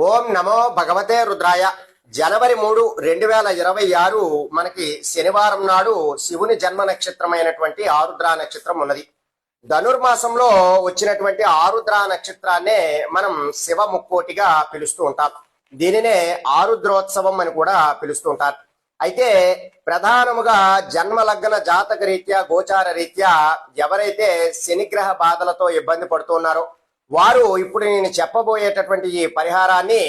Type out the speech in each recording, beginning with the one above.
ఓం నమో భగవతే రుద్రాయ. జనవరి 3, 2026 మనకి శనివారం నాడు శివుని జన్మ నక్షత్రమైనటువంటి ఆరుద్ర నక్షత్రం ఉన్నది. ధనుర్మాసంలో వచ్చినటువంటి ఆరుద్ర నక్షత్రాన్నే మనం శివ ముక్కోటిగా పిలుస్తూ ఉంటాం. దీనినే ఆరుద్రోత్సవం అని కూడా పిలుస్తూ ఉంటారు. అయితే ప్రధానముగా జన్మలగ్న జాతక రీత్యా గోచార రీత్యా ఎవరైతే శనిగ్రహ బాధలతో ఇబ్బంది పడుతున్నారో వారు ఇప్పుడు నేను చెప్పబోయేటటువంటి ఈ పరిహారాన్ని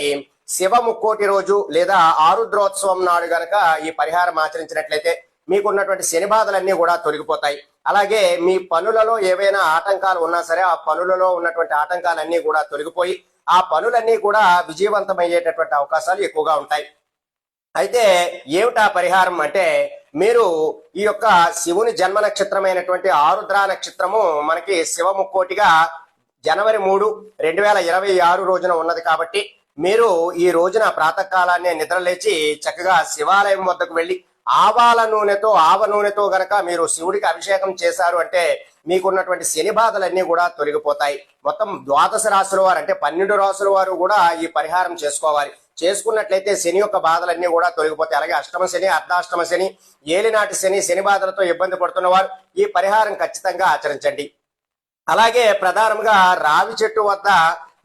శివ ముక్కోటి రోజు లేదా ఆరుద్రోత్సవం నాడు గనక ఈ పరిహారం ఆచరించినట్లయితే మీకున్నటువంటి శని బాధలన్నీ కూడా తొలగిపోతాయి. అలాగే మీ పనులలో ఏవైనా ఆటంకాలు ఉన్నా సరే ఆ పనులలో ఉన్నటువంటి ఆటంకాలన్నీ కూడా తొలగిపోయి ఆ పనులన్నీ కూడా విజయవంతమయ్యేటటువంటి అవకాశాలు ఎక్కువగా ఉంటాయి. అయితే ఏమిటా పరిహారం అంటే, మీరు ఈ యొక్క శివుని జన్మ నక్షత్రమైనటువంటి ఆరుద్ర నక్షత్రము మనకి శివ ముక్కోటిగా జనవరి 3, 2026 రోజున ఉన్నది కాబట్టి మీరు ఈ రోజున ప్రాతకాలాన్ని నిద్రలేచి చక్కగా శివాలయం వద్దకు వెళ్లి ఆవాల నూనెతో గనక మీరు శివుడికి అభిషేకం చేశారు అంటే మీకున్నటువంటి శని బాధలన్నీ కూడా తొలగిపోతాయి. మొత్తం 12 రాసుల వారు అంటే 12 రాసుల వారు కూడా ఈ పరిహారం చేసుకోవాలి. చేసుకున్నట్లయితే శని యొక్క బాధలన్నీ కూడా తొలగిపోతాయి. అలాగే అష్టమ శని, అర్ధాష్టమ శని, ఏలినాటి శని, శని బాధలతో ఇబ్బంది పడుతున్న వారు ఈ పరిహారం ఖచ్చితంగా ఆచరించండి. అలాగే ప్రధానంగా రావి చెట్టు వద్ద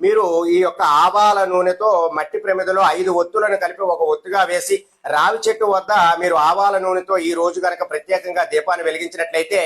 మీరు ఈ యొక్క ఆవాల నూనెతో మట్టి ప్రమిదలో 5 ఒత్తులను కలిపి ఒక ఒత్తుగా వేసి రావి చెట్టు వద్ద మీరు ఆవాల నూనెతో ఈ రోజు కనుక ప్రత్యేకంగా దీపాన్ని వెలిగించినట్లయితే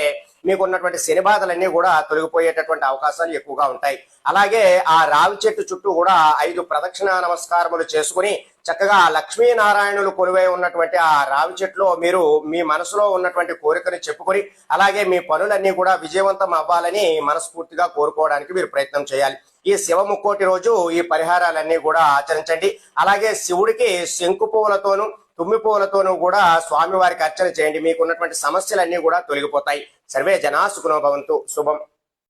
మీకు ఉన్నటువంటి శని బాధలన్నీ కూడా తొలగిపోయేటటువంటి అవకాశాలు ఎక్కువగా ఉంటాయి. అలాగే ఆ రావి చెట్టు చుట్టూ కూడా 5 ప్రదక్షిణ నమస్కారములు చేసుకుని చక్కగా లక్ష్మీనారాయణులు కొలువై ఉన్నటువంటి ఆ రావి చెట్టులో మీరు మీ మనసులో ఉన్నటువంటి కోరికను చెప్పుకొని అలాగే మీ పనులన్నీ కూడా విజయవంతం అవ్వాలని మనస్ఫూర్తిగా కోరుకోవడానికి మీరు ప్రయత్నం చేయాలి. ఈ శివ ముక్కోటి రోజు ఈ పరిహారాలన్నీ కూడా ఆచరించండి. అలాగే శివుడికి శంకు పువ్వులతోనూ తుమ్మి పువ్వులతోనూ కూడా స్వామివారికి అర్చన చేయండి. మీకు ఉన్నటువంటి సమస్యలన్నీ కూడా తొలగిపోతాయి. సర్వే జనా సుఖినో భవంతు. శుభం.